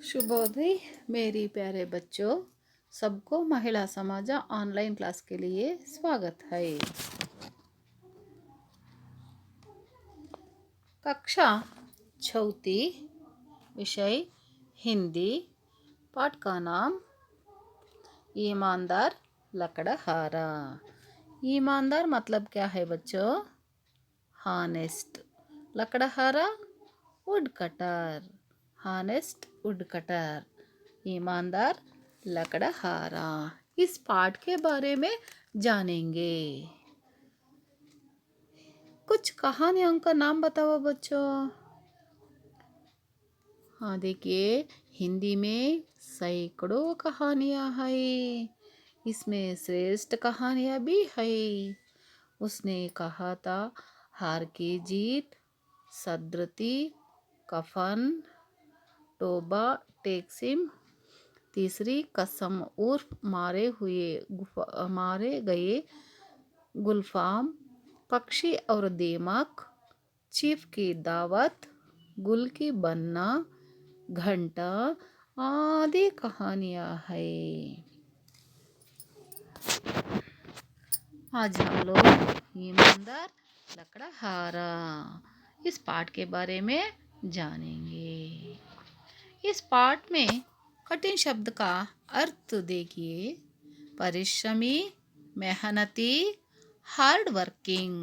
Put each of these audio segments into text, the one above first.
शुभोदय मेरी प्यारे बच्चों। सबको महिला समाजा ऑनलाइन क्लास के लिए स्वागत है। कक्षा चौथी, विषय हिंदी। पाठ का नाम ईमानदार लकड़हारा। ईमानदार मतलब क्या है बच्चों? हॉनेस्ट। लकड़हारा wood cutter. Honest wood cutter, ईमानदार लकड़हारा। इस पाठ के बारे में जानेंगे। कुछ कहानियों का नाम बताओ बच्चों। हाँ देखिए, हिंदी में सैकड़ों कहानियाँ हैं। इसमें श्रेष्ठ कहानियाँ भी है। उसने कहा था हार की जीत, सदरती, कफन, तोबा, टेक्सिम, तीसरी कसम उर्फ मारे गए गुलफाम, पक्षी और दीमक, चीफ की दावत, गुल की बनना, घंटा आदि कहानियाँ हैं। आज हम लोग ईमानदार लकड़हारा इस पाठ के बारे में जानेंगे। इस पाठ में कठिन शब्द का अर्थ देखिए। परिश्रमी, मेहनती, हार्ड वर्किंग।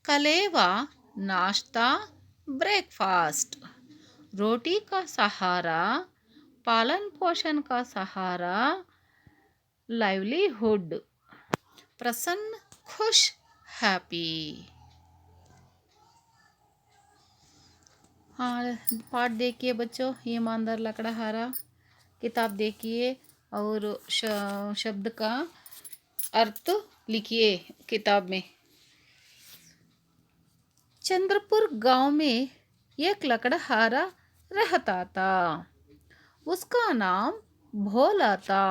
कलेवा नाश्ता, ब्रेकफास्ट। रोटी का सहारा, पालन पोषण का सहारा, लाइवलीहुड। प्रसन्न, खुश, हैप्पी। हाँ, पाठ देखिए बच्चों, ईमानदार लकड़हारा। किताब देखिए और शब्द का अर्थ लिखिए किताब में। चंद्रपुर गांव में एक लकड़हारा रहता था। उसका नाम भोला था।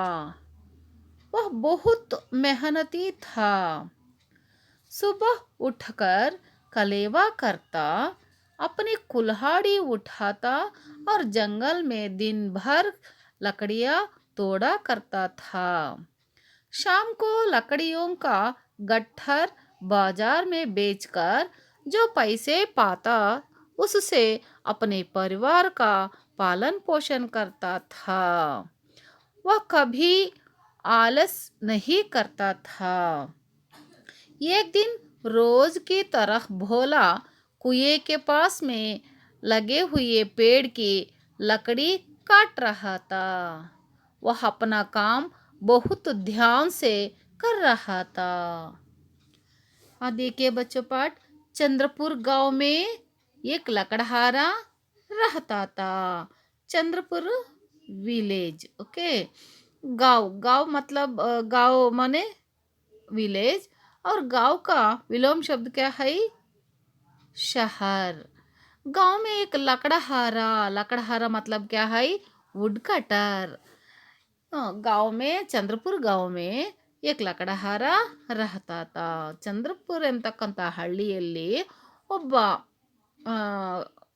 वह बहुत मेहनती था। सुबह उठकर कलेवा करता, अपनी कुल्हाड़ी उठाता और जंगल में दिन भर लकड़ियाँ तोड़ा करता था। शाम को लकड़ियों का गट्ठर बाजार में बेचकर जो पैसे पाता, उससे अपने परिवार का पालन पोषण करता था। वह कभी आलस नहीं करता था। एक दिन रोज की तरह भोला कुएं के पास में लगे हुए पेड़ की लकड़ी काट रहा था। वह अपना काम बहुत ध्यान से कर रहा था। देखिए बच्चों पाठ। चंद्रपुर गांव में एक लकड़हारा रहता था। Chandrapur village, okay. गांव मतलब गांव माने विलेज, और गांव का विलोम शब्द क्या है? शहर। गांव में एक लकड़हारा मतलब क्या है? Would cutter. गांव में, चंद्रपुर गांव में एक ಲಕಡಹಾರ रहता था. ಚಂದ್ರಪುರ ಎಂತಕ್ಕಂಥ ಹಳ್ಳಿಯಲ್ಲಿ ಒಬ್ಬ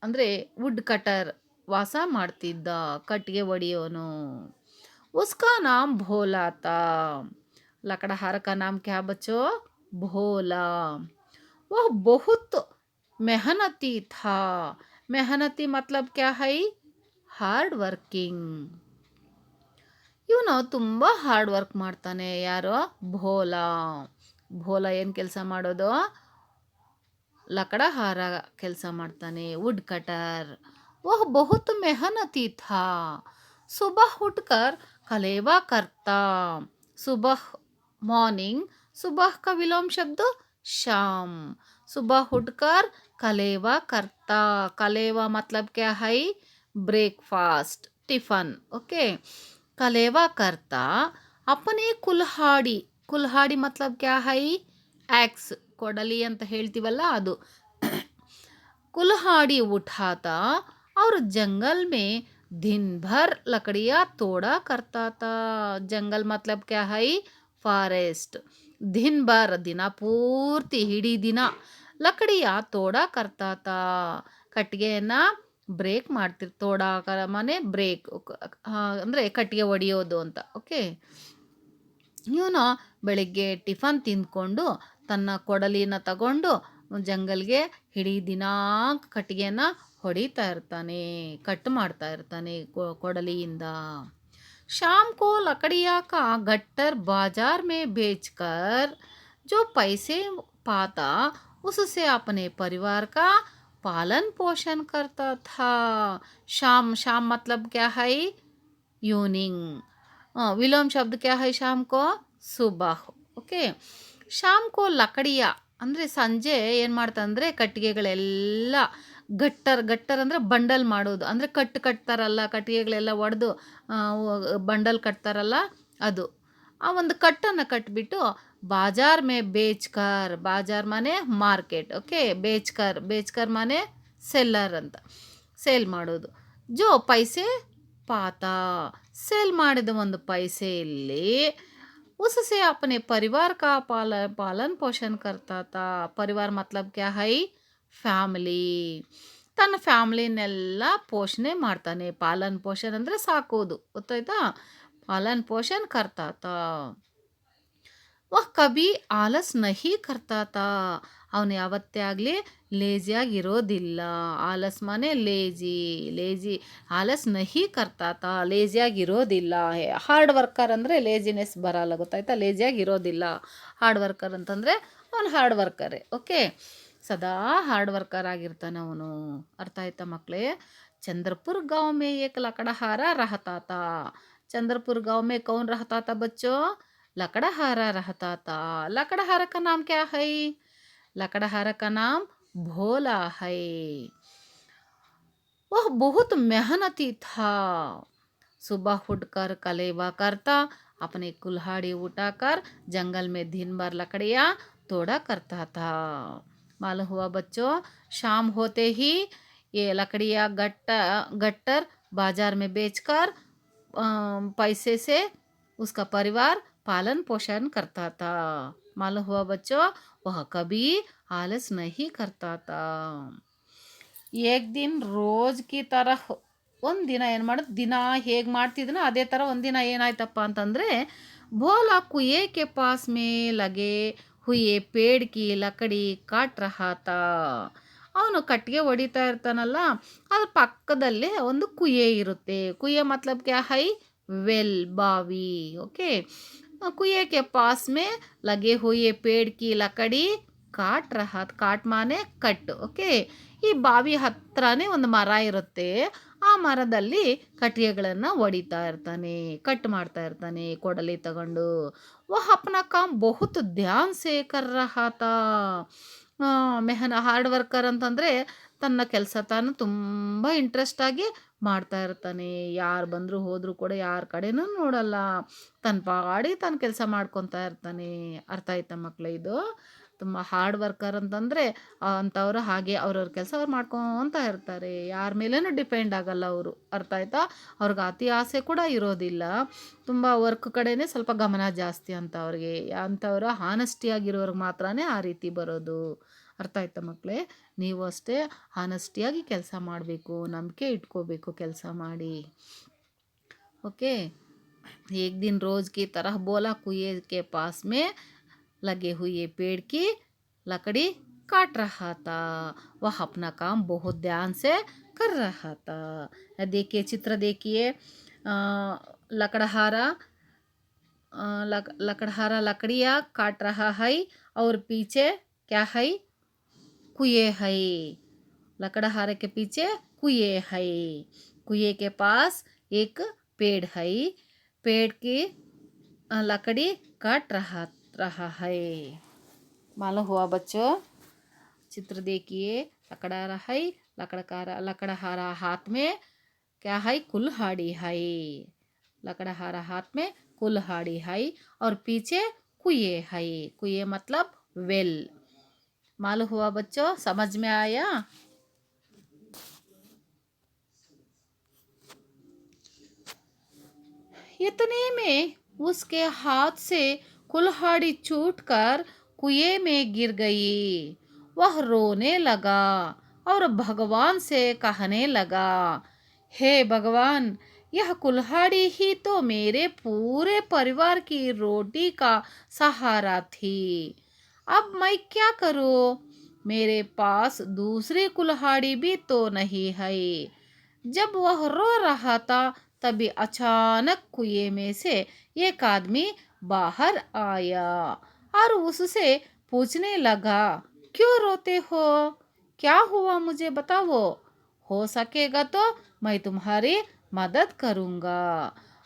ಅಂದರೆ ವುಡ್ ಕಟರ್ ವಾಸ ಮಾಡ್ತಿದ್ದ, ಕಟ್ಟಿಗೆ ಒಡೆಯೋನು. उसका नाम भोला था. लकड़हारा का नाम क्या बच्चों? भोला. वह बहुत मेहनती था. मेहनती मतलब क्या है? Hard working. ಇವನು ತುಂಬ ಹಾರ್ಡ್ ವರ್ಕ್ ಮಾಡ್ತಾನೆ. ಯಾರು? ಭೋಲಾ. ಭೋಲಾ ಏನು ಕೆಲಸ ಮಾಡೋದು? ಲಕಡಹಾರ ಕೆಲಸ ಮಾಡ್ತಾನೆ, ವುಡ್ कटर. वह बहुत मेहनती था. सुबह उठकर कलेवा करता. सुबह मॉर्निंग, सुबह का विलोम शब्द शाम. सुबह उठकर कलेवा करता. कलेवा मतलब क्या है? Breakfast, tiffin, okay. कलेवा करता. अपने कुल्हाड़ी, कुल्हाड़ी मतलब क्या है? एक्स, कोडली ಅಂತ ಹೇಳ್ತೀವಲ್ಲ ಅದು. कुल्हाड़ी उठाता और जंगल में दिन भर लकड़ियाँ तोड़ा करता था. जंगल मतलब क्या है? फॉरेस्ट. दिन भर, ದಿನ ಪೂರ್ತಿ, ಇಡೀ ದಿನ ಲಕಡಿಯ ತೋಡ करता था. ಕಟ್ಟಿಗೆಯನ್ನ ಬ್ರೇಕ್ ಮಾಡ್ತಿರ್ ತೋಡಾಕಾರ ಮನೆ ಬ್ರೇಕ್ ಅಂದರೆ ಕಟ್ಟಿಗೆ ಒಡೆಯೋದು ಅಂತ. ಓಕೆ. ಇವನು ಬೆಳಿಗ್ಗೆ ಟಿಫನ್ ತಿಂದ್ಕೊಂಡು ತನ್ನ ಕೊಡಲಿನ ತಗೊಂಡು ಜಂಗಲ್ಗೆ ಇಡೀ ದಿನ ಕಟ್ಟಿಗೆನ ಹೊಡಿತಾ ಇರ್ತಾನೆ, ಕಟ್ ಮಾಡ್ತಾ ಇರ್ತಾನೆ ಕೊಡಲಿಯಿಂದ. शाम को लकड़ियाँ का गट्टर बाजार में बेचकर जो पैसे पाता उससे अपने परिवार का पालन पोषण करता था. शाम शाम मतलब क्या है? इवनिंग. विलोम शब्द क्या है शाम को? सुबह. ओके. ಶಾಮ್ ಕೋ ಲಕಡಿಯ ಅಂದರೆ ಸಂಜೆ ಏನು ಮಾಡ್ತಂದರೆ ಕಟ್ಟಿಗೆಗಳೆಲ್ಲ ಗಟ್ಟರ್ ಅಂದರೆ ಬಂಡಲ್ ಮಾಡೋದು, ಅಂದರೆ ಕಟ್ತಾರಲ್ಲ ಕಟ್ಟಿಗೆಗಳೆಲ್ಲ ಒಡೆದು ಬಂಡಲ್ ಕಟ್ತಾರಲ್ಲ ಅದು. ಆ ಒಂದು ಕಟ್ಟನ್ನು ಕಟ್ಬಿಟ್ಟು ಬಾಜಾರ್ ಮೇ ಬೇಚ್ಕರ್, ಬಾಜಾರ್ ಮನೆ ಮಾರ್ಕೆಟ್. ಓಕೆ. ಬೇಚ್ಕರ್ ಮನೆ ಸೆಲ್ಲರ್ ಅಂತ, ಸೇಲ್ ಮಾಡೋದು. ಜೋ ಪೈಸೆ ಪಾತ, ಸೇಲ್ ಮಾಡಿದ ಒಂದು ಪೈಸೆಯಲ್ಲಿ उससे अपने परिवार का पालन पोषण करता था. परिवार मतलब क्या है? ಫ್ಯಾಮಿಲಿ. ತನ್ನ ಫ್ಯಾಮ್ಲಿನೆಲ್ಲ ಪೋಷಣೆ ಮಾಡ್ತಾನೆ. ಪಾಲನ್ ಪೋಷಣ್ ಅಂದರೆ ಸಾಕೋದು, ಗೊತ್ತಾಯ್ತಾ? ಪಾಲನ್ ಪೋಷಣ್ ಕರ್ತಾತ. ವಹ ಕಭಿ ಆಲಸ್ ನಹಿ ಕರ್ತಾತ, ಅವನು ಯಾವತ್ತೇ ಆಗಲಿ ಲೇಜಿಯಾಗಿ ಇರೋದಿಲ್ಲ. ಆಲಸ್ ಮನೆ ಲೇಜಿ. ಆಲಸ್ ನಹಿ ಕರ್ತಾತ, ಲೇಜಿಯಾಗಿ ಇರೋದಿಲ್ಲ. ಹಾರ್ಡ್ ವರ್ಕರ್ ಅಂದರೆ ಲೇಜಿನೆಸ್ ಬರಲ್ಲ, ಗೊತ್ತಾಯ್ತಾ? ಲೇಜಿಯಾಗಿ ಇರೋದಿಲ್ಲ. ಹಾರ್ಡ್ ವರ್ಕರ್ ಅಂತಂದರೆ ಅವನು ಹಾರ್ಡ್ ವರ್ಕರೇ. ಓಕೆ. ಸದಾ ಹಾರ್ಡ್ ವರ್ಕರ್ ಆಗಿರ್ತಾನೆ ಅವನು. ಅರ್ಥ ಆಯ್ತಾ ಮಕ್ಕಳೇ? चंद्रपुर गांव में एक लकड़हारा रहता था. चंद्रपुर गांव में कौन रहता था बच्चों? लकड़हारा रहता था. लकड़हारा का नाम क्या है? लकड़हारा का नाम भोला है. वह बहुत मेहनती था. सुबह उठकर कलेवा करता, अपने कुल्हाड़ी उठाकर जंगल में दिन भर लकड़ियाँ तोड़ा करता था. मालूम हुआ बच्चों? शाम होते ही ये लकड़ियाँ गट्टर बाजार में बेचकर पैसे से उसका परिवार पालन पोषण करता था. मालूम हुआ बच्चों? वह कभी आलस नहीं करता था. एक दिन रोज की तरह ಒಂದು ದಿನ ಏನು ಮಾಡೋದು, ದಿನ ಹೇಗೆ ಮಾಡ್ತಿದ್ನೋ ಅದೇ ಥರ ಒಂದಿನ ಏನಾಯ್ತಪ್ಪ ಅಂತಂದರೆ, ಭೋಲಾ ಕುಯೇ ಕೆ ಪಾಸ್ ಮೇ ಲಗೆ ಹುಯೇ ಪೇಡ್ ಕಿ ಲಕಡಿ ಕಾಟ್ ರಹಾ ತಾ. ಅವನು ಕಟ್ಟಿಗೆ ಹೊಡಿತಾ ಇರ್ತಾನಲ್ಲ, ಅದ್ರ ಪಕ್ಕದಲ್ಲೇ ಒಂದು ಕುಯೆ ಇರುತ್ತೆ. ಕುಯೆ ಮತ್ಲಬ್ ಕ್ಯಾ ಹೈ? ವೆಲ್, ಬಾವಿ. ಓಕೆ. ಕುಯೆ ಕೆ ಪಾಸ್ ಮೇ ಲಗೆ ಹುಯೇ ಪೇಡ್ ಕಿ ಲಕಡಿ ಕಾಟ್ ಮಾನೆ ಕಟ್. ಓಕೆ. ಈ ಬಾವಿ ಹತ್ರನೇ ಒಂದು ಮರ ಇರುತ್ತೆ. ಆ ಮರದಲ್ಲಿ ಕಟ್ಟಿಗೆಗಳನ್ನು ಹೊಡಿತಾ ಇರ್ತಾನೆ, ಕಟ್ ಮಾಡ್ತಾ ಇರ್ತಾನೆ ಕೊಡಲಿ ತಗೊಂಡು. ವಹ ಅಪ್ನಾ ಕಾಮ್ ಬಹುತ್ ಧ್ಯಾನ್ ಸೇ ಕರ್ ರಹಾ ತಾ. ಹಾರ್ಡ್ ವರ್ಕರ್ ಅಂತಂದರೆ ತನ್ನ ಕೆಲಸ ತಾನು ತುಂಬ ಇಂಟ್ರೆಸ್ಟಾಗಿ ಮಾಡ್ತಾ ಇರ್ತಾನೆ. ಯಾರು ಬಂದರೂ ಹೋದರೂ ಕೂಡ ಯಾರ ಕಡೆನೂ ನೋಡಲ್ಲ, ತನ್ನ ಪಾಡಿಗೆ ತಾನು ಕೆಲಸ ಮಾಡ್ಕೊತಾ ಇರ್ತಾನೆ. ಅರ್ಥ ಆಯ್ತಾ ಮಕ್ಕಳೇ? ಇದು ತುಂಬ ಹಾರ್ಡ್ ವರ್ಕರ್ ಅಂತಂದರೆ ಅಂಥವ್ರು ಹಾಗೆ ಅವ್ರವ್ರ ಕೆಲಸ ಅವ್ರು ಮಾಡ್ಕೊತಾ ಇರ್ತಾರೆ. ಯಾರ ಮೇಲೇನೂ ಡಿಪೆಂಡ್ ಆಗಲ್ಲ ಅವರು. ಅರ್ಥ ಆಯ್ತಾ? ಅವ್ರಿಗೆ ಅತಿ ಆಸೆ ಕೂಡ ಇರೋದಿಲ್ಲ. ತುಂಬ ವರ್ಕ್ ಕಡೆನೇ ಸ್ವಲ್ಪ ಗಮನ ಜಾಸ್ತಿ ಅಂತ ಅವ್ರಿಗೆ. ಅಂಥವ್ರು ಹಾನೆಸ್ಟಿಯಾಗಿರೋರ್ಗೆ ಮಾತ್ರನೇ ಆ ರೀತಿ ಬರೋದು. ಅರ್ಥ ಆಯ್ತಾ ಮಕ್ಕಳೇ? ನೀವು ಅಷ್ಟೇ ಹಾನೆಸ್ಟಿಯಾಗಿ ಕೆಲಸ ಮಾಡಬೇಕು, ನಂಬಿಕೆ ಇಟ್ಕೋಬೇಕು ಕೆಲಸ ಮಾಡಿ. ಓಕೆ. एक दिन रोज की तरह बोला कुएं के पास में लगे हुए पेड़ की लकड़ी काट रहा था. वह अपना काम बहुत ध्यान से कर रहा था. देखिए चित्र देखिए. लकड़हारा लकड़ियाँ काट रहा है और पीछे क्या है? कुएं है. लकड़हारे के पीछे कुएं है. कुएं के पास एक पेड़ है. पेड़ की लकड़ी काट रहा है. मालूम हुआ बच्चों? चित्र देखिए. लकड़हारा है, लकड़हारा हाथ में क्या है? कुल्हाड़ी है. लकड़हारा हाथ में कुल्हाड़ी है और पीछे कुएं है. कुएं मतलब वेल. मालूम हुआ बच्चों? समझ में आया? इतने में उसके हाथ से कुल्हाड़ी छूटकर कुएं में गिर गई. वह रोने लगा. और भगवान से कहने लगा, हे भगवान, यह कुल्हाड़ी ही तो मेरे पूरे परिवार की रोटी का सहारा थी। अब मैं क्या करूं? मेरे पास दूसरी कुल्हाड़ी भी तो नहीं है। जब वह रो रहा था तभी अचानक कुएं में से एक आदमी बाहर आया और उससे पूछने लगा, क्यों रोते हो? क्या हुआ मुझे बताओ। हो सकेगा तो मैं तुम्हारी मदद करूंगा।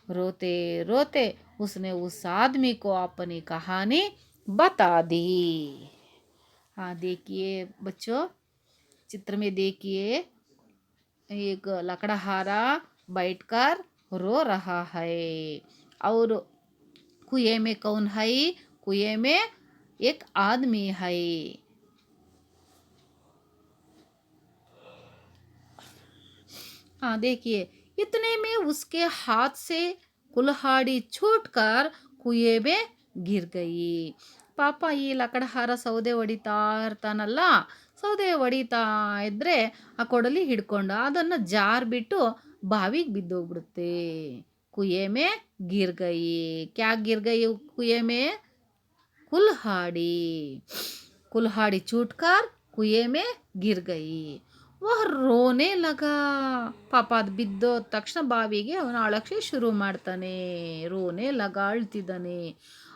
रोते रोते उसने उस आदमी को अपनी कहानी बता दी। हाँ देखिए बच्चों, चित्र में देखिए एक लकड़हारा बैठकर रो रहा है और कुएं में कौन है? कुएं में एक आदमी है। हाँ देखिए, इतने में उसके हाथ से कुल्हाड़ी छूटकर कुएं में गिर गई। ಪಾಪ ಈ ಲಕಡಹಾರ ಸೌದೆ ಹೊಡಿತಾ ಇರ್ತಾನಲ್ಲ, ಸೌದೆ ಹೊಡಿತಾ ಇದ್ರೆ ಆ ಕೊಡಲಿ ಹಿಡ್ಕೊಂಡು ಅದನ್ನು ಜಾರ್ಬಿಟ್ಟು ಬಾವಿಗೆ ಬಿದ್ದೋಗ್ಬಿಡುತ್ತೆ। ಕುಯೆ ಮೇ ಗಿರ್ ಗಯಿ, ಕ್ಯಾ ಗಿರ್ ಗಯಿ ಕುಯೆ ಮೇ? कुल्हाड़ी। कुल्हाड़ी छूटकर कुएं में गिर गई। वह रोने लगा। ಪಾಪ ಅದು ಬಿದ್ದೋದ ತಕ್ಷಣ ಬಾವಿಗೆ ಅವನು ಅಳಕ್ಕೆ ಶುರು ಮಾಡ್ತಾನೆ, ರೋನೆ ಲಗ, ಅಳ್ತಿದ್ದಾನೆ।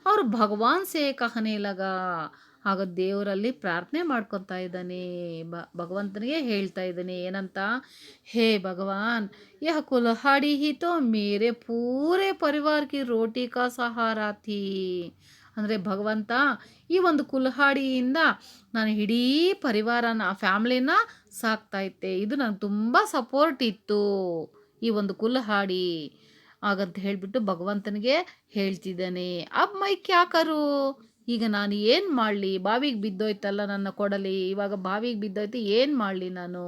और भगवान से कहने लगा, ಆಗ ದೇವರಲ್ಲಿ ಪ್ರಾರ್ಥನೆ ಮಾಡ್ಕೊತಾ ಇದ್ದಾನೆ, ಭಗವಂತನಿಗೆ ಹೇಳ್ತಾ ಇದ್ದಾನೆ ಏನಂತ, हे भगवान, यह कुल्हाड़ी ही तो मेरे पूरे परिवार की रोटी का सहारा थी। ಅಂದರೆ ಭಗವಂತ, ಈ ಒಂದು ಕುಲ್ಹಾಡಿಯಿಂದ ನಾನು ಇಡೀ ಪರಿವಾರನ ಫ್ಯಾಮ್ಲಿನ ಸಾಕ್ತಾ ಇದ್ದೆ, ಇದು ನನಗೆ ತುಂಬ ಸಪೋರ್ಟ್ ಇತ್ತು ಈ ಒಂದು ಕುಲ್ಹಾಡಿ ಹಾಗಂತ ಹೇಳಿಬಿಟ್ಟು ಭಗವಂತನಿಗೆ ಹೇಳ್ತಿದ್ದಾನೆ। ಅಬ್ ಮೈ ಕ್ಯಾ ಕರು? ಈಗ ನಾನು ಏನು ಮಾಡಲಿ? ಬಾವಿಗೆ ಬಿದ್ದೋಯ್ತಲ್ಲ ನನ್ನ ಕೊಡಲಿ, ಇವಾಗ ಬಾವಿಗೆ ಬಿದ್ದೋಯ್ತು, ಏನು ಮಾಡಲಿ ನಾನು?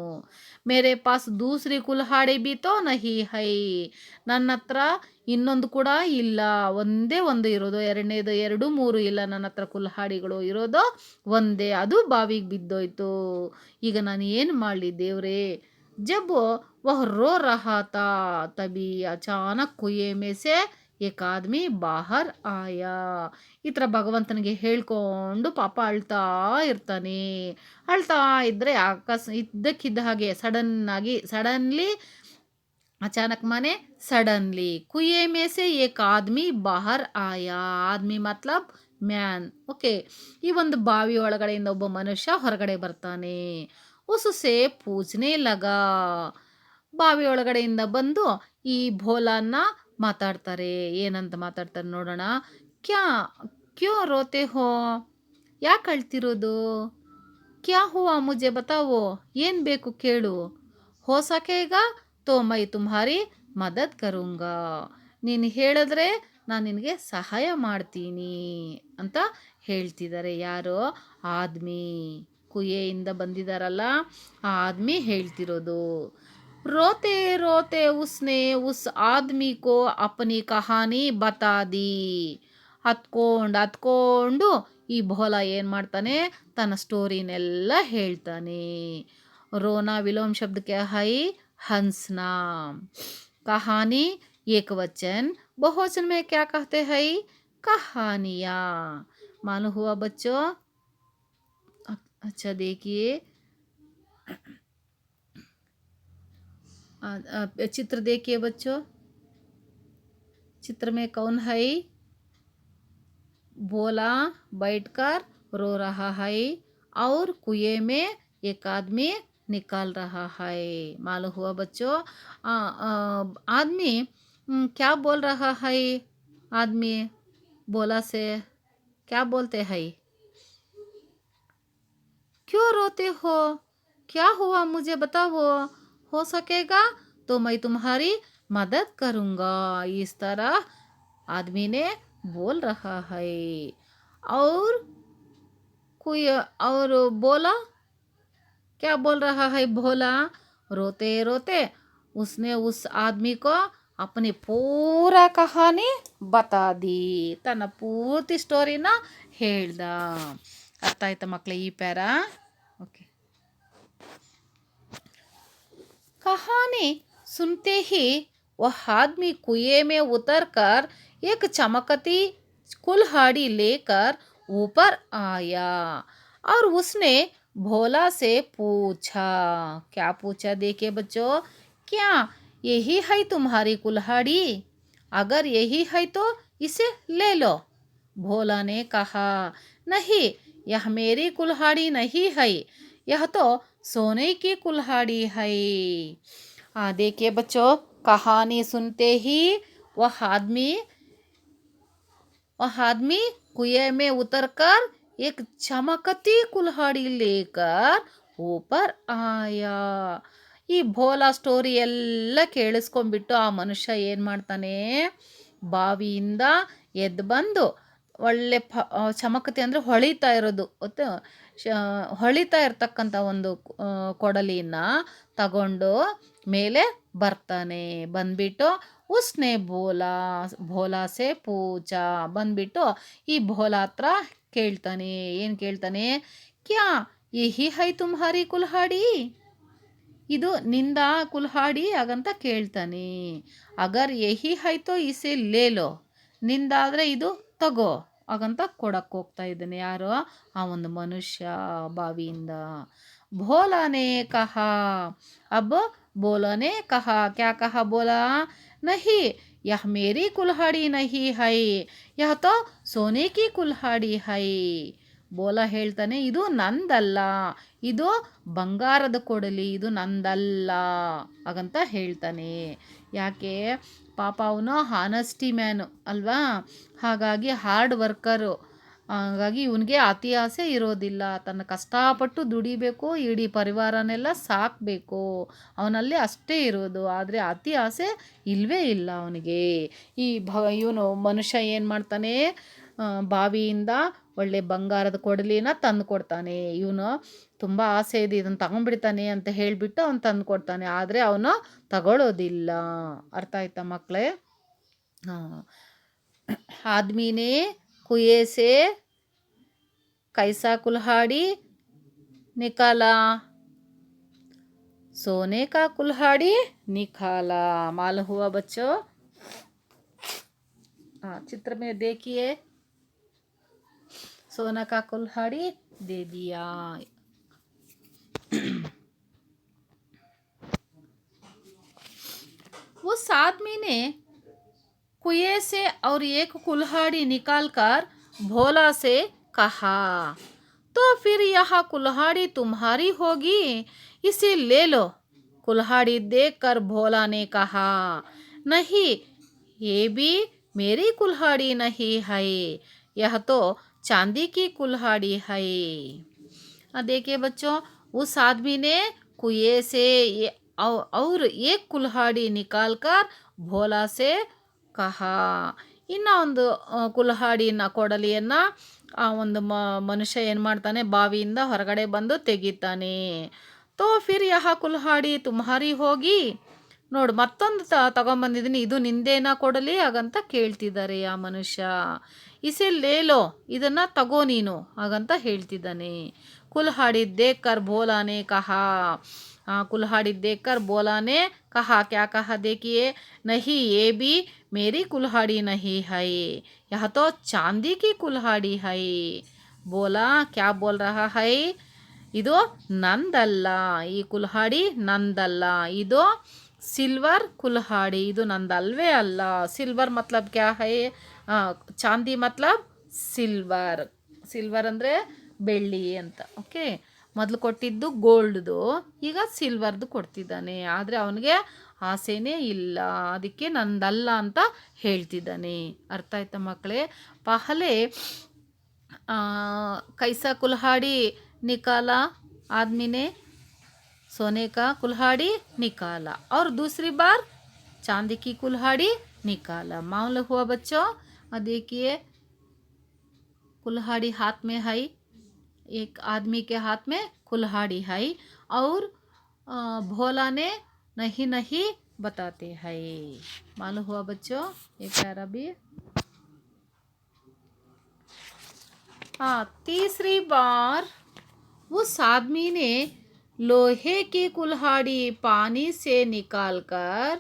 ಮೇರೆ ಪಾಸ್ ದೂಸರಿ ಕುಲ್ಹಾಡಿ ಬಿ ತೋ ನಹಿ ಹೈ, ನನ್ನ ಹತ್ರ ಇನ್ನೊಂದು ಕೂಡ ಇಲ್ಲ, ಒಂದೇ ಒಂದು ಇರೋದು, ಎರಡನೇದು ಎರಡು ಮೂರು ಇಲ್ಲ, ನನ್ನ ಹತ್ರ ಕುಲ್ಹಾಡಿಗಳು ಇರೋದು ಒಂದೇ, ಅದು ಬಾವಿಗೆ ಬಿದ್ದೋಯ್ತು, ಈಗ ನಾನು ಏನು ಮಾಡಲಿ ದೇವ್ರೇ? जब वह रो रहा था तभी अचानक कुएं में से एक ಆದ್ಮಿ ಬಾಹರ್ ಆಯಾ। ಈ ಥರ ಭಗವಂತನಿಗೆ ಹೇಳ್ಕೊಂಡು ಪಾಪ ಅಳ್ತಾ ಇರ್ತಾನೆ। ಅಳ್ತಾ ಇದ್ದರೆ ಇದ್ದಕ್ಕಿದ್ದ ಹಾಗೆ ಸಡನ್ಲಿ अचानक माने सडनली कुएं में से एक आदमी बाहर आया। आदमी मतलब ಮ್ಯಾನ್, ಓಕೆ। ಈ ಒಂದು ಬಾವಿ ಒಳಗಡೆಯಿಂದ ಒಬ್ಬ ಮನುಷ್ಯ ಹೊರಗಡೆ ಬರ್ತಾನೆ। ಉಸುಸೆ ಪೂಜನೆ ಲಗ, ಬಾವಿ ಒಳಗಡೆಯಿಂದ ಬಂದು ಈ ಭೋಲಾನ್ನ ಮಾತಾಡ್ತಾರೆ। ಏನಂತ ಮಾತಾಡ್ತಾರೆ ನೋಡೋಣ। ಕ್ಯಾ ಕ್ಯೋ ರೋತೆ ಹೋ? ಯಾಕೆ ಅಳ್ತಿರೋದು? ಕ್ಯಾ ಹುವಾ ಮುಜೆ ಬತಾವೋ? ಏನು ಬೇಕು ಕೇಳು? ಹೋ ಸಕೇಗಾ ತೋ ಮೈ ತುಮ್ಹಾರಿ ಮದದ್ ಕರುಂಗಾ, ನೀನು ಹೇಳಿದ್ರೆ ನಾನು ನಿನಗೆ ಸಹಾಯ ಮಾಡ್ತೀನಿ ಅಂತ ಹೇಳ್ತಿದ್ದಾರೆ। ಯಾರು? ಆದ್ಮಿ, ಕುಯೆಯಿಂದ ಬಂದಿದ್ದಾರಲ್ಲ ಆ ಆದ್ಮಿ ಹೇಳ್ತಿರೋದು। ರೋತೆ ರೋತೆ ಉಸ್ನೆ ಉಸ್ ಆದ್ಮಿ ಕೋ ಅಪನಿ ಕಹಾನಿ ಬತಾ ದಿ। ಹತ್ಕೊಂಡು ಈ ಭೋಲ ಏನು ಮಾಡ್ತಾನೆ, ತನ್ನ ಸ್ಟೋರಿನೆಲ್ಲ ಹೇಳ್ತಾನೆ। ರೋನಾ ವಿಲೋಮ್ ಶಬ್ದ ಕ್ಯಾ ಹೈ? हंसना। कहानी एक वचन, बहुवचन में क्या कहते हैं? कहानियाँ। मालूम हुआ बच्चों? अच्छा देखिए, चित्र देखिए बच्चों। चित्र में कौन है? भोला बैठकर रो रहा है और कुएं में एक आदमी निकाल रहा है। मालूम हुआ बच्चों? आदमी क्या बोल रहा है? आदमी बोला से क्या बोलते हैं? क्यों रोते हो? क्या हुआ मुझे बताओ? हो सकेगा तो मैं तुम्हारी मदद करूँगा, इस तरह आदमी ने बोल रहा है। और कोई और बोला, क्या बोल रहा है भोला? रोते रोते उसने उस आदमी को अपनी पूरा कहानी बता दी, ತನ್ನ ಪೂರ್ತಿ ಸ್ಟೋರಿನ ಹೇಳ್ದ। ಅರ್ಥ ಆಯ್ತಾ ಮಕ್ಕಳೇ ಈ ಪ್ಯಾರ? ಓಕೆ। कहानी सुनते ही वह आदमी कुएं में उतरकर एक चमकती कुल्हाड़ी लेकर ऊपर आया और उसने भोला से पूछा। क्या पूछा देखिए बच्चों, क्या यही है तुम्हारी कुल्हाड़ी? अगर यही है तो इसे ले लो। भोला ने कहा, नहीं, यह मेरी कुल्हाड़ी नहीं है, यह तो सोने की कुल्हाड़ी है। देखिए बच्चों, कहानी सुनते ही वह आदमी वह आदमी कुएं में उतरकर एक चमकती कुल्हाड़ी लेकर ऊपर ಆಯಾ। ಈ ಭೋಲಾ ಸ್ಟೋರಿ ಎಲ್ಲ ಕೇಳಿಸ್ಕೊಂಡ್ಬಿಟ್ಟು ಆ ಮನುಷ್ಯ ಏನು ಮಾಡ್ತಾನೆ, ಬಾವಿಯಿಂದ ಎದ್ದು ಬಂದು ಒಳ್ಳೆ ಚಮಕತಿ ಅಂದರೆ ಹೊಳಿತಾ ಇರೋದು ಹೊಳಿತಾ ಇರ್ತಕ್ಕಂಥ ಒಂದು ಕೊಡಲಿನ ತಗೊಂಡು ಮೇಲೆ ಬರ್ತಾನೆ। ಬಂದ್ಬಿಟ್ಟು ಉಸ್ನೆ ಬೋಲಾ ಭೋಲಾ ಸೆ ಪೂಜಾ, ಬಂದ್ಬಿಟ್ಟು ಈ ಭೋಲಾ ಹತ್ರ ಕೇಳ್ತಾನೆ, ಏನು ಕೇಳ್ತಾನೆ, ಕ್ಯಾ ಯಹಿ ಹೈ ತುಮ್ಹಾರಿ ಕುಲ್ಹಾಡಿ? ಇದು ನಿಂದ ಕುಲ್ಹಾಡಿ ಹಾಗಂತ ಕೇಳ್ತಾನೆ। ಅಗರ್ ಯಹಿ ಹೈ ತೋ ಇಸೆ ಲೇಲೋ, ನಿಂದಾದರೆ ಇದು ತಗೋ ಹಾಗಂತ ಕೊಡಕ್ಕೆ ಹೋಗ್ತಾ ಇದ್ದಾನೆ। ಯಾರು? ಆ ಒಂದು ಮನುಷ್ಯ ಬಾವಿಯಿಂದ। ಭೋಲಾನೇ ಕಹಾ, ಅಬ್ ಭೋಲಾನೇ ಕಹಾ, ಕ್ಯಾ ಕಹಾ ಬೋಲಾ, नहीं, यह मेरी कुल्हाड़ी नहीं है, यह तो सोने की कुल्हाड़ी है। ಬೋಲಾ ಹೇಳ್ತಾನೆ, ಇದು ನಂದಲ್ಲ, ಇದು ಬಂಗಾರದ ಕೊಡಲಿ, ಇದು ನಂದಲ್ಲ ಹಾಗಂತ ಹೇಳ್ತಾನೆ। ಯಾಕೆ? ಪಾಪ ಅವನು ಹಾನೆಸ್ಟಿ ಮ್ಯಾನು ಅಲ್ವಾ, ಹಾಗಾಗಿ ಹಾರ್ಡ್ ವರ್ಕರು, ಹಾಗಾಗಿ ಇವನಿಗೆ ಅತಿ ಆಸೆ ಇರೋದಿಲ್ಲ, ತನ್ನ ಕಷ್ಟಪಟ್ಟು ದುಡಿಬೇಕು, ಇಡೀ ಪರಿವಾರನೆಲ್ಲ ಸಾಕಬೇಕು, ಅವನಲ್ಲಿ ಅಷ್ಟೇ ಇರೋದು, ಆದರೆ ಅತಿ ಆಸೆ ಇಲ್ಲವೇ ಇಲ್ಲ ಅವನಿಗೆ। ಇವನು ಮನುಷ್ಯ ಏನು ಮಾಡ್ತಾನೆ, ಬಾವಿಯಿಂದ ಒಳ್ಳೆ ಬಂಗಾರದ ಕೊಡಲಿನ ತಂದು ಕೊಡ್ತಾನೆ। ಇವನು ತುಂಬ ಆಸೆ ಇದೆ, ಇದನ್ನು ತಗೊಂಡ್ಬಿಡ್ತಾನೆ ಅಂತ ಹೇಳಿಬಿಟ್ಟು ಅವನು ತಂದು ಕೊಡ್ತಾನೆ, ಆದರೆ ಅವನು ತಗೊಳ್ಳೋದಿಲ್ಲ। ಅರ್ಥ ಆಯ್ತಾ ಮಕ್ಕಳೇ? ಆದ್ಮೀನೇ कुएं से कैसा कुल्हाड़ी निकाला? सोने का कुल्हाड़ी निकाला। मालूम हुआ बच्चों? चित्र में देखिए, सोना का कुल्हाड़ी दे दिया। उस आदमी ने कुएं से और एक कुल्हाड़ी निकालकर भोला से कहा, तो फिर यह कुल्हाड़ी तुम्हारी होगी, इसे ले लो। कुल्हाड़ी देखकर भोला ने कहा, नहीं, ये भी मेरी कुल्हाड़ी नहीं है, यह तो चांदी की कुल्हाड़ी है। देखिए बच्चों, उस आदमी ने कुएं से और एक कुल्हाड़ी निकालकर भोला से ಕಹಾ, ಇನ್ನು ಒಂದು ಕುಲ್ಹಾಡಿನ ಕೊಡಲಿಯನ್ನು ಆ ಒಂದು ಮನುಷ್ಯ ಏನು ಮಾಡ್ತಾನೆ, ಬಾವಿಯಿಂದ ಹೊರಗಡೆ ಬಂದು ತೆಗಿತಾನೆ। ತೋ ಫಿರ್ ಯಹ ಕುಲ್ಹಾಡಿ ತುಮ್ಹಾರಿ ಹೋಗಿ, ನೋಡು ಮತ್ತೊಂದು ತಗೊಂಬಂದಿದ್ದೀನಿ, ಇದು ನಿಂದೇನ ಕೊಡಲಿ ಹಾಗಂತ ಕೇಳ್ತಿದ್ದಾರೆ ಆ ಮನುಷ್ಯ। ಇಸೆ ಲೇಲೋ, ಇದನ್ನು ತಗೋ ನೀನು ಹಾಗಂತ ಹೇಳ್ತಿದ್ದಾನೆ। ಕುಲ್ಹಾಡಿ ದೇಕರ್ ಭೋಲಾನೆ ಕಹಾ, कुल्हाड़ी देखकर बोला ने कहा, क्या कहा देखिए, नहीं, ये भी मेरी कुल्हाड़ी नहीं है, यह तो चांदी की कुल्हाड़ी है। बोला क्या बोल रहा है, ಇದು ನಂದಲ್ಲ, ಈ ಕುಲ್ಹಾಡಿ ನಂದಲ್ಲ, ಇದು ಸಿಲ್ವರ್ ಕುಲ್ಹಾಡಿ, ಇದು ನಂದಲ್ವೇ ಅಲ್ಲ। ಸಿಲ್ವರ್ ಮತ್ಲಬ್ ಕ್ಯಾ ಹೈ, ಚಾಂದಿ ಮತ್ಲಬ್ ಸಿಲ್ವರ್, ಸಿಲ್ವರ್ ಅಂದರೆ ಬೆಳ್ಳಿ ಅಂತ। ಓಕೆ, ಮೊದಲು ಕೊಟ್ಟಿದ್ದು ಗೋಲ್ಡ್ದು, ಈಗ ಸಿಲ್ವರ್ದು ಕೊಡ್ತಿದ್ದಾನೆ, ಆದರೆ ಅವನಿಗೆ ಆಸೆನೇ ಇಲ್ಲ, ಅದಕ್ಕೆ ನಂದಲ್ಲ ಅಂತ ಹೇಳ್ತಿದ್ದಾನೆ। ಅರ್ಥ ಆಯ್ತಾ ಮಕ್ಕಳೇ? ಪಹಲೆ कैसा कुल्हाड़ी निकाला आदमी ने, सोने का कुल्हाड़ी निकाला, और दूसरी बार चांदी की कुल्हाड़ी निकाला। मालूम हुआ बच्चों? देखिए, कुल्हाड़ी हाथ में है, एक आदमी के हाथ में कुल्हाड़ी है, और भोला ने नहीं नहीं बताते हैं। मालूम हुआ बच्चों? ये प्यारा भी। तीसरी बार उस आदमी ने लोहे की कुल्हाड़ी पानी से निकालकर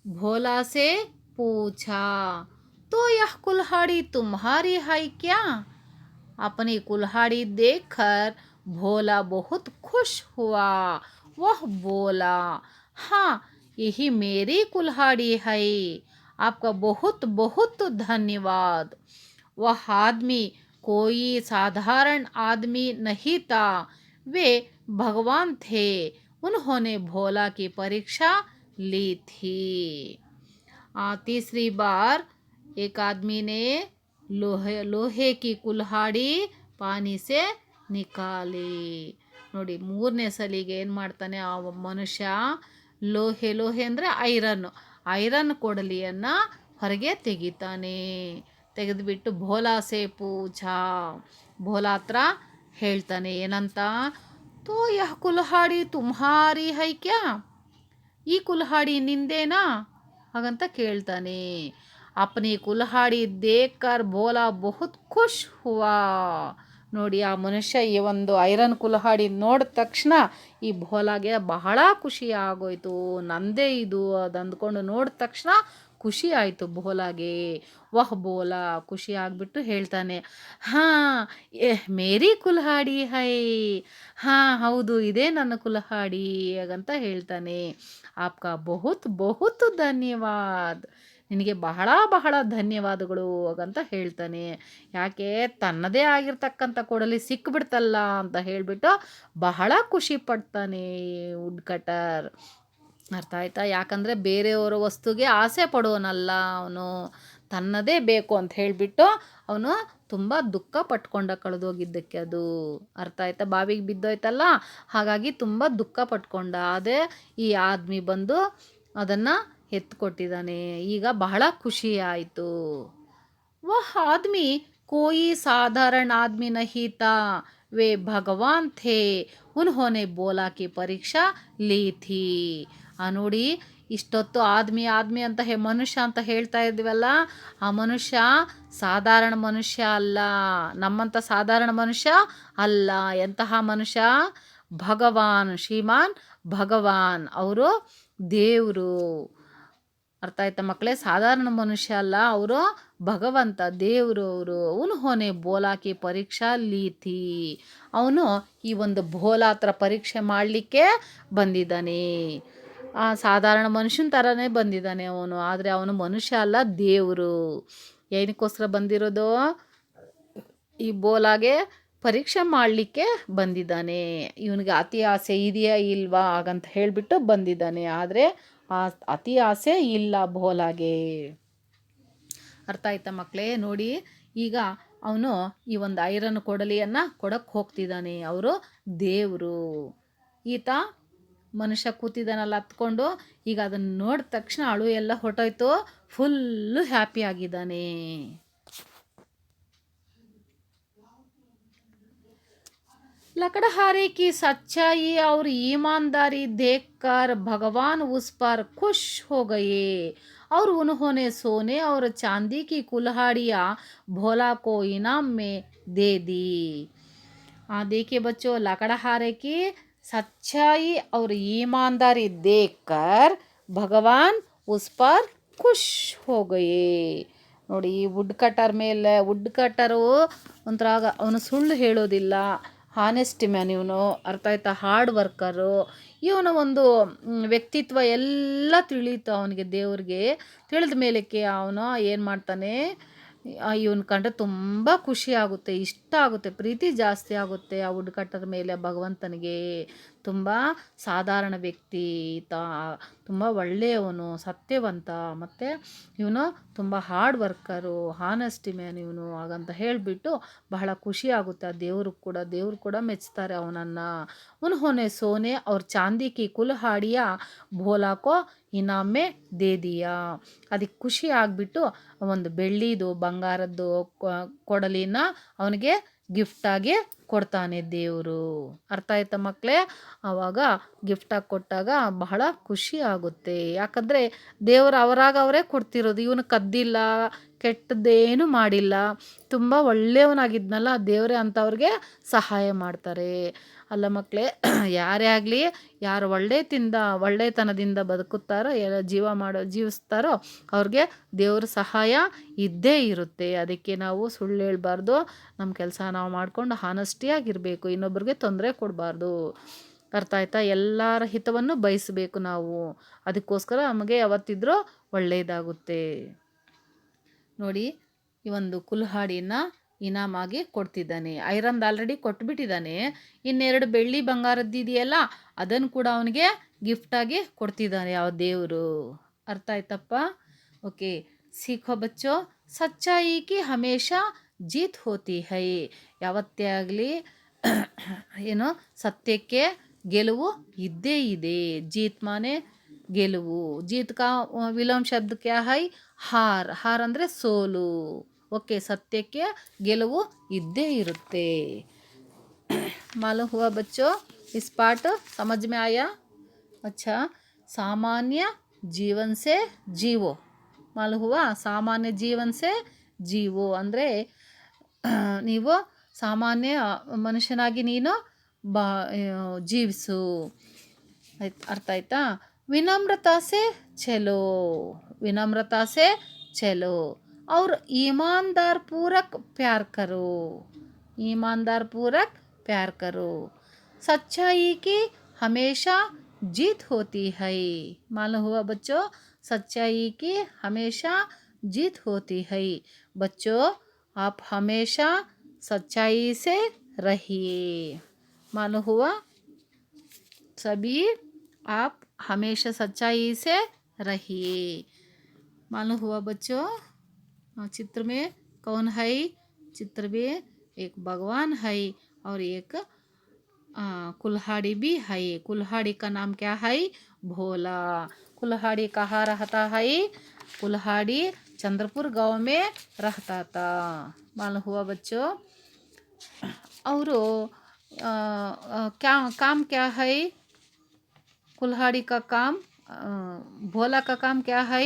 भोला से पूछा, तो यह कुल्हाड़ी तुम्हारी है क्या? अपनी कुल्हाड़ी देखकर भोला बहुत खुश हुआ। वह बोला, हाँ, यही मेरी कुल्हाड़ी है। आपका बहुत बहुत धन्यवाद। वह आदमी कोई साधारण आदमी नहीं था, वे भगवान थे। उन्होंने भोला की परीक्षा ली थी। तीसरी बार एक आदमी ने लोहे लोहे की कुल्हाड़ी पानी से ನಿಕಾಲಿ ನೋಡಿ. ಮೂರನೇ ಸಲಿಗೆ ಏನು ಮಾಡ್ತಾನೆ ಆ ಮನುಷ್ಯ, ಲೋಹೆ ಲೋಹೆ ಅಂದರೆ ಐರನ್ ಕೊಡಲಿಯನ್ನು ಹೊರಗೆ ತೆಗಿತಾನೆ. ತೆಗೆದುಬಿಟ್ಟು ಭೋಲಾಸೆ ಪೂಜಾ, ಭೋಲಾ ಹತ್ರ ಹೇಳ್ತಾನೆ ಏನಂತ, ತೋ ಯಹ ಕುಲ್ಹಾಡಿ ತುಮ್ಹಾರಿ ಹೈ ಕ್ಯಾ? ಈ ಕುಲ್ಹಾಡಿ ನಿಂದೇನಾ ಹಾಗಂತ ಕೇಳ್ತಾನೆ. ಅಪ್ನಿ ಕುಲ್ಹಾಡಿ ದೇಖ್ಕರ್ ಭೋಲಾ ಬಹುತ್ ಖುಷ್ ಹುವಾ. ನೋಡಿ, ಆ ಮನುಷ್ಯ ಈ ಒಂದು ಐರನ್ ಕುಲ್ಹಾಡಿ ನೋಡಿದ ತಕ್ಷಣ ಈ ಭೋಲಾಗೆ ಬಹಳ ಖುಷಿ ಆಗೋಯ್ತು. ನಂದೇ ಇದು ಅದು ಅಂದ್ಕೊಂಡು ನೋಡಿದ ತಕ್ಷಣ ಖುಷಿ ಆಯಿತು ಭೋಲಾಗೆ. ವಹ್ ಭೋಲಾ ಖುಷಿ ಆಗಿಬಿಟ್ಟು ಹೇಳ್ತಾನೆ, ಹಾಂ ಮೇರಿ ಕುಲ್ಹಾಡಿ ಹೈ. ಹಾಂ ಹೌದು, ಇದೇ ನನ್ನ ಕುಲ್ಹಾಡಿ ಹಾಗಂತ ಹೇಳ್ತಾನೆ. ಆಪ್ಕಾ ಬಹುತ್ ಬಹುತ್ ಧನ್ಯವಾದ್, ನಿನಗೆ ಬಹಳ ಬಹಳ ಧನ್ಯವಾದಗಳು ಹಾಗಂತ ಹೇಳ್ತಾನೆ. ಯಾಕೆ, ತನ್ನದೇ ಆಗಿರ್ತಕ್ಕಂಥ ಕೊಡಲಿ ಸಿಕ್ಬಿಡ್ತಲ್ಲ ಅಂತ ಹೇಳಿಬಿಟ್ಟು ಬಹಳ ಖುಷಿ ಪಡ್ತಾನೆ ವುಡ್ ಕಟರ್. ಅರ್ಥ ಆಯ್ತಾ? ಯಾಕಂದರೆ ಬೇರೆಯವರ ವಸ್ತುಗೆ ಆಸೆ ಪಡೋನಲ್ಲ ಅವನು, ತನ್ನದೇ ಬೇಕು ಅಂತ ಹೇಳಿಬಿಟ್ಟು ಅವನು ತುಂಬ ದುಃಖ ಪಟ್ಕೊಂಡ ಕಳೆದೋಗಿದ್ದಕ್ಕೆ ಅದು. ಅರ್ಥ ಆಯ್ತಾ? ಬಾವಿಗೆ ಬಿದ್ದೋಯ್ತಲ್ಲ, ಹಾಗಾಗಿ ತುಂಬ ದುಃಖ ಪಟ್ಕೊಂಡ. ಅದೇ ಈ ಆದ್ಮಿ ಬಂದು ಅದನ್ನು ಎತ್ಕೊಟ್ಟಿದ್ದಾನೆ. ಈಗ ಬಹಳ ಖುಷಿ ಆಯಿತು. ವಹ ಆದ್ಮಿ ಕೋಯಿ ಸಾಧಾರಣ ಆದ್ಮಿ ನಹೀ ತಾ, वे भगवान थे, उन्होंने बोला की परीक्षा ली थी. ನೋಡಿ, ಇಷ್ಟೊತ್ತು ಆದ್ಮಿ ಆದ್ಮಿ ಅಂತ ಮನುಷ್ಯ ಅಂತ ಹೇಳ್ತಾ ಇದ್ವಲ್ಲ, ಆ ಮನುಷ್ಯ ಸಾಧಾರಣ ಮನುಷ್ಯ ಅಲ್ಲ, ನಮ್ಮಂಥ ಸಾಧಾರಣ ಮನುಷ್ಯ ಅಲ್ಲ. ಎಂತಹ ಮನುಷ್ಯ? ಭಗವಾನ್, ಶ್ರೀಮಾನ್ ಭಗವಾನ್, ಅವರು ದೇವರು. ಅರ್ಥ ಆಯ್ತಾ ಮಕ್ಕಳೇ? ಸಾಧಾರಣ ಮನುಷ್ಯ ಅಲ್ಲ, ಅವರು ಭಗವಂತ, ದೇವರು ಅವರು. ಉನ್ಹೋನೆ ಬೋಲಾಕಿ ಪರೀಕ್ಷಾ ಲೀತಿ, ಅವನು ಈ ಒಂದು ಭೋಲಾ ಹತ್ರ ಪರೀಕ್ಷೆ ಮಾಡಲಿಕ್ಕೆ ಬಂದಿದ್ದಾನೆ. ಸಾಧಾರಣ ಮನುಷ್ಯನ ಥರನೇ ಬಂದಿದ್ದಾನೆ ಅವನು, ಆದರೆ ಅವನು ಮನುಷ್ಯ ಅಲ್ಲ, ದೇವರು. ಏನಕ್ಕೋಸ್ಕರ ಬಂದಿರೋದು? ಈ ಬೋಲಾಗೆ ಪರೀಕ್ಷೆ ಮಾಡಲಿಕ್ಕೆ ಬಂದಿದ್ದಾನೆ. ಇವನಿಗೆ ಅತಿ ಆಸೆ ಇದೆಯಾ ಇಲ್ವಾ ಹಾಗಂತ ಹೇಳಿಬಿಟ್ಟು ಬಂದಿದ್ದಾನೆ. ಆದರೆ ಅತಿ ಆಸೆ ಇಲ್ಲ ಭೋಲಾಗೆ. ಅರ್ಥ ಆಯ್ತಾ ಮಕ್ಕಳೇ? ನೋಡಿ, ಈಗ ಅವನು ಈ ಒಂದು ಐರನ್ ಕೊಡಲಿಯನ್ನು ಕೊಡಕ್ಕೆ ಹೋಗ್ತಿದ್ದಾನೆ. ಅವರು ದೇವರು. ಈತ ಮನುಷ್ಯ ಕೂತಿದ್ದಾನಲ್ಲ ಹತ್ಕೊಂಡು, ಈಗ ಅದನ್ನು ನೋಡಿದ ತಕ್ಷಣ ಅಳು ಎಲ್ಲ ಹೊಟ್ಟೋಯ್ತು, ಫುಲ್ಲು ಹ್ಯಾಪಿ ಆಗಿದ್ದಾನೆ. लकड़हारे की सच्चाई और ईमानदारी देखकर भगवान उस पर खुश हो गए और उन्होंने सोने और चांदी की कुल्हाड़ियाँ भोला को इनाम में दे दी. देखिए बच्चों, लकड़हारे की सच्चाई और ईमानदारी देखकर भगवान उस पर ಖುಷ್ ಹೋಗಯೇ. ನೋಡಿ, ಈ ವುಡ್ ಕಟರ್ ಮೇಲೆ, ವುಡ್ ಕಟರು ಒಂಥರ ಅವನು ಸುಳ್ಳು ಹೇಳೋದಿಲ್ಲ, ಹಾನೆಸ್ಟ್ ಮ್ಯಾನ್ ಇವನು. ಅರ್ಥ ಆಯ್ತಾ? Hard worker. ಇವನ ಒಂದು ವ್ಯಕ್ತಿತ್ವ ಎಲ್ಲ ತಿಳಿಯುತ್ತೆ ಅವನಿಗೆ, ದೇವ್ರಿಗೆ ತಿಳಿದ ಮೇಲಕ್ಕೆ ಅವನು ಏನು ಮಾಡ್ತಾನೆ, ಇವನು ಕಂಡ್ರೆ ತುಂಬ ಖುಷಿ ಆಗುತ್ತೆ, ಇಷ್ಟ ಆಗುತ್ತೆ, ಪ್ರೀತಿ ಜಾಸ್ತಿ ಆಗುತ್ತೆ ಆ ವುಡ್ ಕಟರ್ ಮೇಲೆ ಭಗವಂತನಿಗೆ. ತುಂಬ ಸಾಧಾರಣ ವ್ಯಕ್ತಿ ಈತ, ತುಂಬ ಒಳ್ಳೆಯವನು, ಸತ್ಯವಂತ, ಮತ್ತು ಇವನು ತುಂಬ ಹಾರ್ಡ್ ವರ್ಕರು, ಹಾನೆಸ್ಟಿ ಮ್ಯಾನ್ ಇವನು ಹಾಗಂತ ಹೇಳಿಬಿಟ್ಟು ಬಹಳ ಖುಷಿ ಆಗುತ್ತೆ ಆ ದೇವರು ಕೂಡ ಮೆಚ್ತಾರೆ ಅವನನ್ನು. ಉನ್ಹೋನೆ ಸೋನೆ ಅವ್ರ ಚಾಂದಿ ಕಿ ಕುಲ್ಹಾಡಿಯ ಭೋಲಾಕೋ ಇನಾಮೆ ದೇ ದಿಯಾ. ಅದಕ್ಕೆ ಖುಷಿ ಆಗಿಬಿಟ್ಟು ಒಂದು ಬೆಳ್ಳಿದು ಬಂಗಾರದ್ದು ಕೊಡಲಿನ ಅವನಿಗೆ ಗಿಫ್ಟಾಗಿ ಕೊಡ್ತಾನೆ ದೇವರು. ಅರ್ಥ ಆಯ್ತಾ ಮಕ್ಕಳೇ? ಆವಾಗ ಗಿಫ್ಟಾಗಿ ಕೊಟ್ಟಾಗ ಬಹಳ ಖುಷಿ ಆಗುತ್ತೆ. ಯಾಕಂದರೆ ದೇವರು ಅವರೇ ಕೊಡ್ತಿರೋದು. ಇವನು ಕದ್ದಿಲ್ಲ, ಕೆಟ್ಟದ್ದೇನು ಮಾಡಿಲ್ಲ, ತುಂಬ ಒಳ್ಳೆಯವನಾಗಿದ್ನಲ್ಲ, ದೇವರೇ ಅಂಥವ್ರಿಗೆ ಸಹಾಯ ಮಾಡ್ತಾರೆ. ಅಲ್ಲ ಮಕ್ಕಳೇ, ಯಾರೇ ಆಗಲಿ, ಯಾರು ಒಳ್ಳೆತನದಿಂದ ಬದುಕುತ್ತಾರೋ, ಜೀವಿಸ್ತಾರೋ ಅವ್ರಿಗೆ ದೇವ್ರ ಸಹಾಯ ಇದ್ದೇ ಇರುತ್ತೆ. ಅದಕ್ಕೆ ನಾವು ಸುಳ್ಳು ಹೇಳ್ಬಾರ್ದು, ನಮ್ಮ ಕೆಲಸ ನಾವು ಮಾಡಿಕೊಂಡು ಹಾನೆಸ್ಟಿಯಾಗಿರಬೇಕು, ಇನ್ನೊಬ್ರಿಗೆ ತೊಂದರೆ ಕೊಡಬಾರ್ದು. ಅರ್ಥ ಆಯ್ತಾ? ಎಲ್ಲರ ಹಿತವನ್ನು ಬಯಸಬೇಕು ನಾವು. ಅದಕ್ಕೋಸ್ಕರ ನಮಗೆ ಯಾವತ್ತಿದ್ರೂ ಒಳ್ಳೆಯದಾಗುತ್ತೆ. ನೋಡಿ, ಈ ಒಂದು ಕುಲ್ಹಾಡಿನ ಇನಾಮಾಗಿ ಕೊಡ್ತಿದ್ದಾನೆ. ಐರನ್ದು ಆಲ್ರೆಡಿ ಕೊಟ್ಬಿಟ್ಟಿದ್ದಾನೆ. ಇನ್ನೆರಡು ಬೆಳ್ಳಿ ಬಂಗಾರದ್ದಿದೆಯಲ್ಲ, ಅದನ್ನು ಕೂಡ ಅವನಿಗೆ ಗಿಫ್ಟಾಗಿ ಕೊಡ್ತಿದ್ದಾನೆ ಯಾವ ದೇವರು. ಅರ್ಥ ಆಯ್ತಪ್ಪ? ಓಕೆ, ಸೀಖೋ ಬಚ್ಚೋ, ಸಚ್ಚಾಯಿ ಕಿ ಹಮೇಶಾ ಜೀತ್ ಹೋತಿ ಹೈ. ಯಾವತ್ತೇ ಆಗಲಿ ಏನು, ಸತ್ಯಕ್ಕೆ ಗೆಲುವು ಇದ್ದೇ ಇದೆ. ಜೀತ್ ಮಾನೆ ಗೆಲುವು. ಜೀತ್ ಕಾ ವಿಲೋಮ್ ಶಬ್ದ ಕ್ಯಾ ಹೈ? ಹಾರ್ ಅಂದರೆ ಸೋಲು. ಓಕೆ, ಸತ್ಯಕ್ಕೆ ಗೆಲುವು ಇದ್ದೇ ಇರುತ್ತೆ. मालूम हुआ बच्चों? इस पाठ समझ में आया? अच्छा, सामान्य जीवन से जीवो. मालूम हुआ? सामान्य जीवन से जीवो ಅಂದರೆ ನೀವು ಸಾಮಾನ್ಯ ಮನುಷ್ಯನಾಗಿ ನೀನು ಜೀವಿಸು. ಅರ್ಥ ಆಯ್ತಾ? विनम्रता से चलो, विनम्रता से चलो और ईमानदार पूर्वक प्यार करो, ईमानदार पूर्वक प्यार करो. सच्चाई की हमेशा जीत होती है. मालूम हुआ बच्चों? सच्चाई की हमेशा जीत होती है. बच्चों, आप हमेशा सच्चाई से रहिए. मालूम हुआ? सभी आप हमेशा सच्चाई से रहिए. मालूम हुआ बच्चों? चित्र में कौन है? चित्र में एक भगवान है और एक कुल्हाड़ी भी है. कुल्हाड़ी का नाम क्या है? भोला. कुल्हाड़ी कहाँ रहता है? कुल्हाड़ी चंद्रपुर गांव में रहता था. मालूम हुआ बच्चों? और क्या काम क्या है? कुल्हाड़ी का काम, भोला का काम क्या है?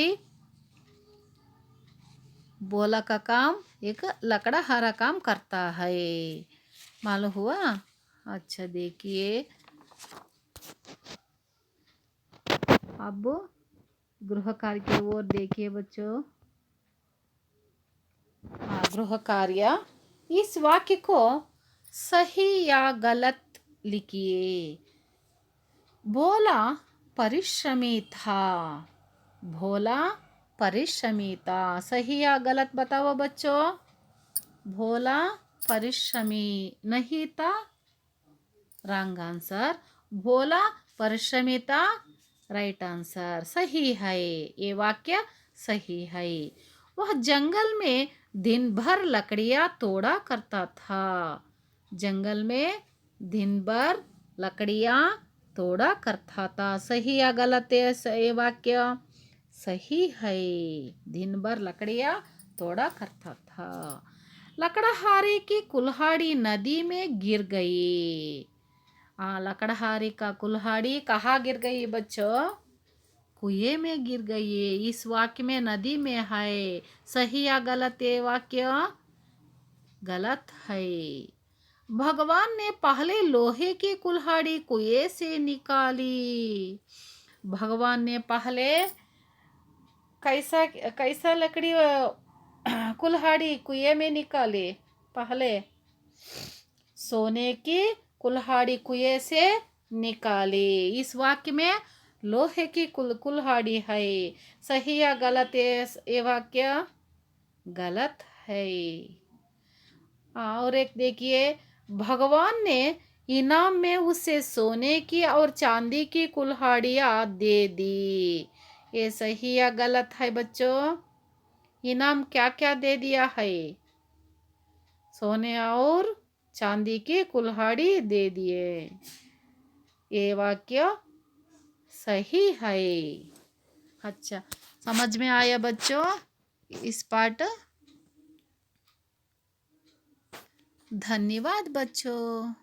भोला का काम एक लकड़हारा काम करता है. मालूम हुआ? अच्छा, देखिए अब गृह कार्य की ओर देखिए बच्चों. गृह कार्य. इस वाक्य को सही या गलत लिखिए. भोला परिश्रमी था. भोला परिश्रमी था. सही या गलत बताओ बच्चों? भोला परिश्रमी नहीं था. Wrong answer. भोला परिश्रमी था. Right answer. सही है, ये वाक्य सही है. वह जंगल में दिन भर लकड़ियाँ तोड़ा करता था. जंगल में दिन भर लकड़ियाँ तोड़ा करता था. सही या गलत है ये वाक्य? सही है. दिन भर लकड़ियाँ तोड़ा करता था. लकड़हारे की कुल्हाड़ी नदी में गिर गई. लकड़हारे का कुल्हाड़ी कहाँ गिर गई बच्चों? कुएं में गिर गई. इस वाक्य में नदी में है. सही या गलत ये वाक्य? गलत है. भगवान ने पहले लोहे की कुल्हाड़ी कुएं से निकाली. भगवान ने पहले कैसा लकड़ी कुल्हाड़ी कुएं में निकाली? पहले सोने की कुल्हाड़ी कुएं से निकाली. इस वाक्य में लोहे की कुल्हाड़ी है. सही या गलत ये वाक्य? गलत है. और एक देखिए, भगवान ने इनाम में उसे सोने की और चांदी की कुल्हाड़ियाँ दे दी. ये सही या गलत है बच्चों? इनाम क्या क्या दे दिया है? सोने और चांदी की कुल्हाड़ी दे दिए. ये वाक्य सही है. अच्छा, समझ में आया बच्चों इस पाठ? धन्यवाद बच्चों.